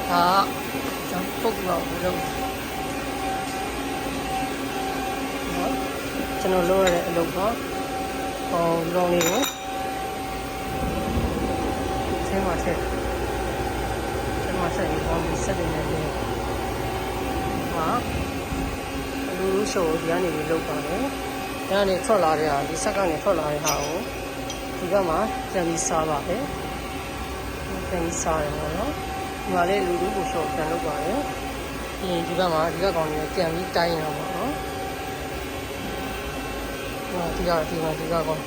ဒါကျွန်တော်ပုတ်ပြီးတော့လုပ်နော်ကျွန်တော်လုပ်ရတဲ့အလုပ်ကလောင်လေးကိုဆင်းမှာဆက်ပြီးပေါင်းပြီးဆက်နေတယ်ဟာလူလူရှိုးဒီကနေပြီးလုပ်ပါတယ်ဒီကနေထွက်လာတဲ့ဟာဒီဆက်ကနေထွက်လာတဲ့ဟာကိုဒီကမှပြန်ပြီးစားပါပဲပြန်ပြီးစားရအောင်နော်ဒီမှာလေးလူလူကိုရှိုးပြန်လုပ်ပါတယ်ပြီးရင်ဒီကမှဒီကကောင်ကြီးပြန်ပြီးတိုင်းရအောင်ပေါ့နော်ဒီကကောင်